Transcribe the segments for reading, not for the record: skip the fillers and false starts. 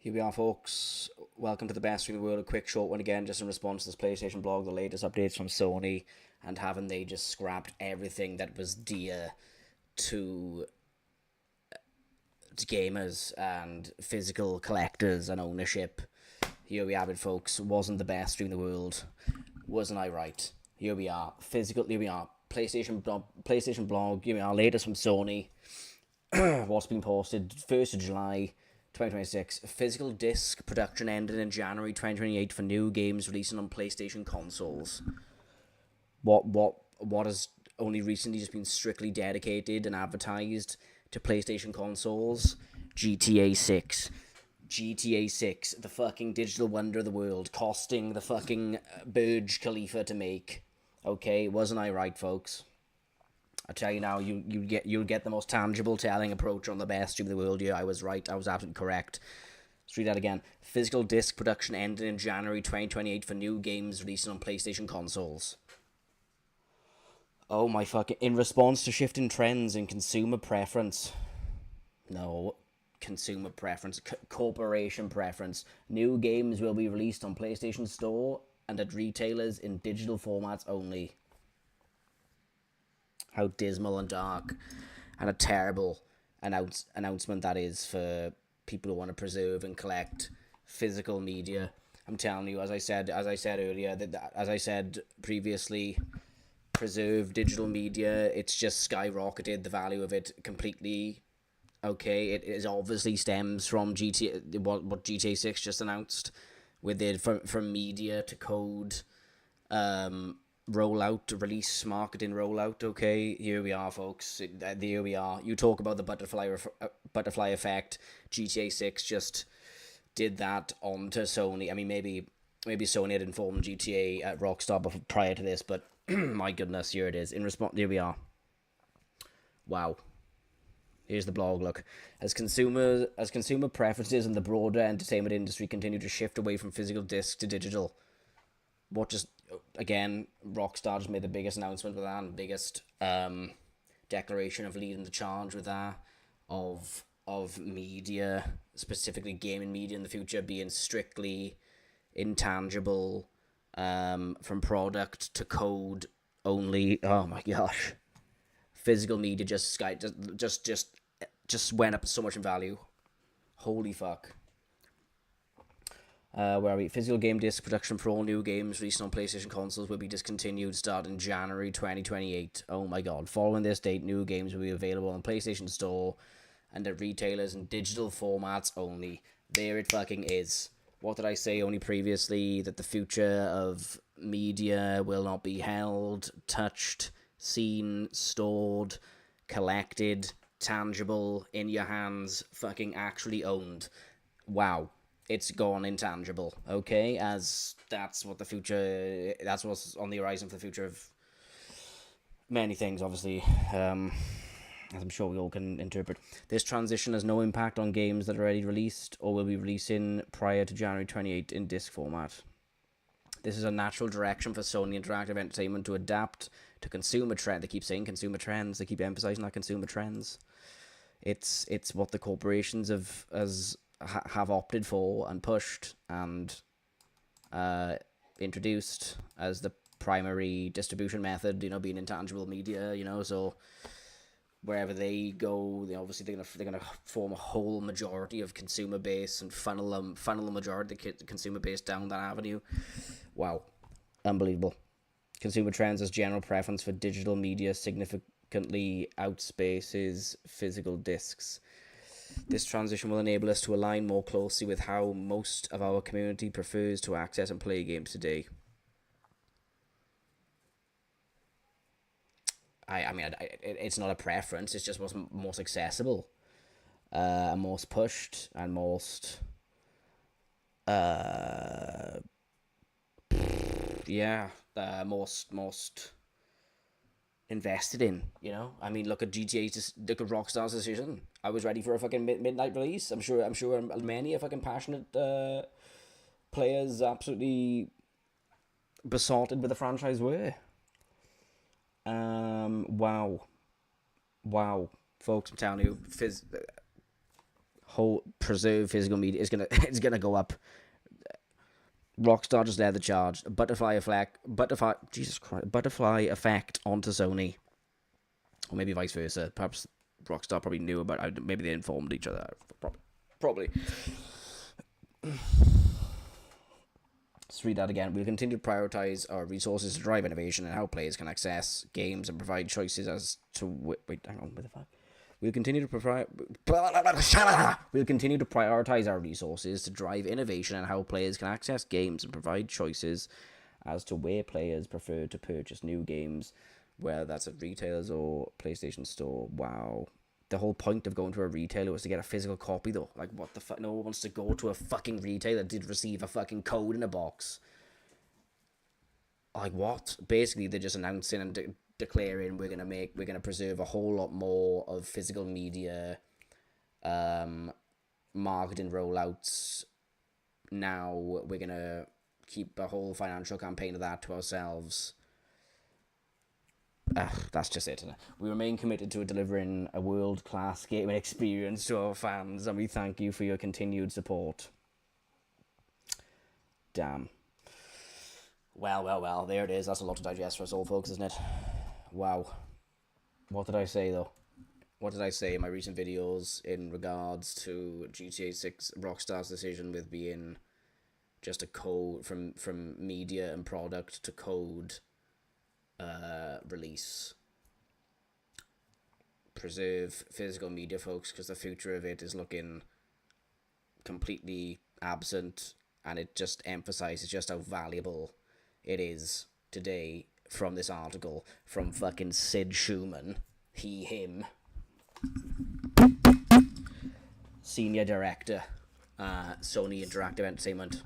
Here we are, folks. Welcome to the best stream in the world. A quick short one again, just in response to this PlayStation blog, the latest updates from Sony, and haven't they just scrapped everything that was dear to gamers and physical collectors and ownership. Here we have it, folks. Wasn't the best stream in the world. Wasn't I right? Here we are. Here we are. PlayStation blog. Here we are. Latest from Sony. What's been posted? 1st of July. 2026. Physical disc production ended in January 2028 for new games releasing on PlayStation consoles. What has only recently just been strictly dedicated and advertised to PlayStation consoles? GTA 6. GTA 6, the fucking digital wonder of the world, costing the fucking Burj Khalifa to make. Okay, wasn't I right, folks? I tell you now, you'll get the most tangible telling approach on the best stream in the world. Yeah, I was right. I was absolutely correct. Let's read that again. Physical disc production ended in January 2028 for new games releasing on PlayStation consoles. Oh my fucking... In response to shifting trends in consumer preference. No, consumer preference. Corporation preference. New games will be released on PlayStation Store and at retailers in digital formats only. How dismal and dark and a terrible announcement that is for people who want to preserve and collect physical media. I'm telling you, as I said earlier, as I said previously, preserve digital media. It's just skyrocketed the value of it completely. Okay, it is obviously stems from what GTA 6 just announced, with it from media to code, rollout, release, marketing, rollout. Okay, here we are, folks. Here we are. You talk about the butterfly effect. GTA 6 just did that onto Sony. I mean, maybe Sony had informed GTA at Rockstar prior to this, but my goodness, here it is. In response, here we are. Wow. Here's the blog. Look, as consumer preferences in the broader entertainment industry continue to shift away from physical discs to digital. Again, Rockstar just made the biggest announcement with that, and biggest declaration of leading the charge with that, of media, specifically gaming media in the future, being strictly intangible, from product to code only. Oh my gosh, physical media just went up so much in value. Holy fuck. Where are we? Physical game disc production for all new games released on PlayStation consoles will be discontinued starting January 2028. Oh my god. Following this date, new games will be available on PlayStation Store and at retailers in digital formats only. There it fucking is. What did I say only previously? That the future of media will not be held, touched, seen, stored, collected, tangible, in your hands, fucking actually owned. Wow. It's gone intangible, okay? As that's what's on the horizon for the future of many things, obviously, as I'm sure we all can interpret. This transition has no impact on games that are already released or will be releasing prior to January 28 in disc format. This is a natural direction for Sony Interactive Entertainment to adapt to consumer trend. They keep saying consumer trends. They keep emphasizing that consumer trends. It's what the corporations have opted for and pushed and introduced as the primary distribution method, being intangible media, so wherever they go, they're gonna form a whole majority of consumer base and funnel the majority of the consumer base down that avenue. Wow, unbelievable. Consumer trends as general preference for digital media significantly outspaces physical discs. This transition will enable us to align more closely with how most of our community prefers to access and play games today. It's not a preference. It's just what's most accessible, and most pushed, and most, most invested in. Look at GTA's, look at Rockstar's decision. I was ready for a fucking midnight release. I'm sure many fucking passionate players absolutely besotted with the franchise were. Wow, folks, I'm telling you, whole preserve physical media is gonna it's gonna go up. Rockstar just led the charge. Butterfly effect onto Sony, or maybe vice versa. Perhaps Rockstar probably knew about it. Maybe they informed each other. Probably. Let's read that again. We'll continue to prioritize our resources to drive innovation and how players can access games and provide choices as to... Wait, hang on. What the fuck? We'll continue to prioritize our resources to drive innovation and how players can access games and provide choices as to where players prefer to purchase new games, whether that's at retailers or PlayStation Store. Wow. The whole point of going to a retailer was to get a physical copy, though. Like, what the fuck? No one wants to go to a fucking retailer that did receive a fucking code in a box. Like, what? Basically, they're just announcing and declaring we're gonna preserve a whole lot more of physical media, marketing rollouts. Now we're gonna keep a whole financial campaign of that to ourselves. That's just it, isn't it? We remain committed to delivering a world-class gaming experience to our fans, and we thank you for your continued support. Damn. Well, there it is. That's a lot to digest for us all, folks, isn't it? Wow. What did I say, though? What did I say in my recent videos in regards to GTA 6 Rockstar's decision with being just a code from media and product to code release? Preserve physical media, folks, because the future of it is looking completely absent, and it just emphasizes just how valuable it is today from this article from fucking Sid Schumann, him, Senior Director, Sony Interactive Entertainment,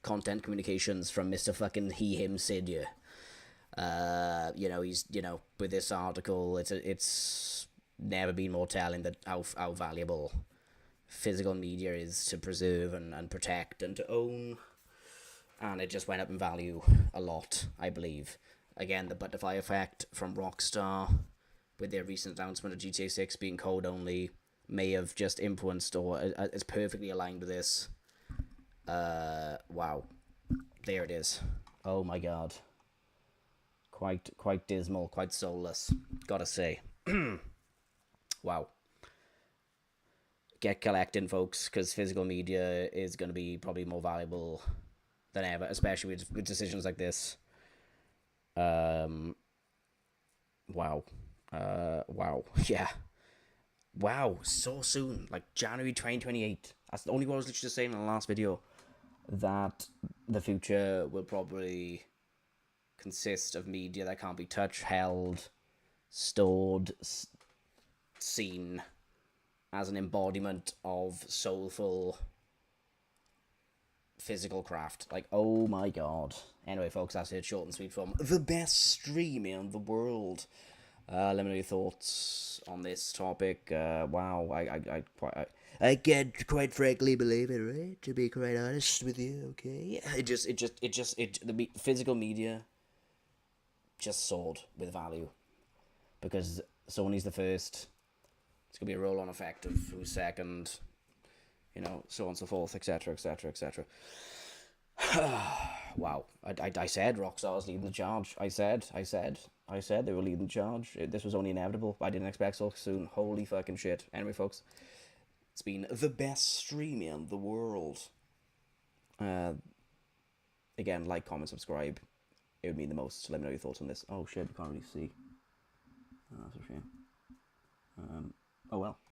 Content Communications, from Mr. fucking him, Sid, yeah. He's, with this article, it's never been more telling that how valuable physical media is to preserve and protect and to own, and it just went up in value a lot, I believe. Again, the butterfly effect from Rockstar with their recent announcement of GTA 6 being code only may have just influenced or is perfectly aligned with this. Wow, there it is. Oh my god. Quite dismal, quite soulless, gotta say. Wow. Get collecting, folks, because physical media is going to be probably more valuable than ever, especially with decisions like this. Wow. Wow. Yeah. Wow. So soon. Like January 2028. That's the only one I was literally just saying in the last video. That the future will probably consist of media that can't be touched, held, stored, seen as an embodiment of soulful physical craft. Like, oh my god. Anyway, folks, that's it. Short and sweet from the best stream in the world. Let me know your thoughts on this topic. Wow, I can't quite frankly believe it, right? To be quite honest with you, okay? The physical media just soared with value because Sony's the first. It's gonna be a roll-on effect of who's second, so on and so forth, etc., etc., etc. Wow, I said Rockstar was leading the charge. I said they were leading the charge. This was only inevitable. I didn't expect so soon. Holy fucking shit. Anyway, folks, it's been the best stream in the world. Again, like, comment, subscribe. It would mean the most. Let me know your thoughts on this. Oh shit, I can't really see. Oh, that's a shame. Oh well.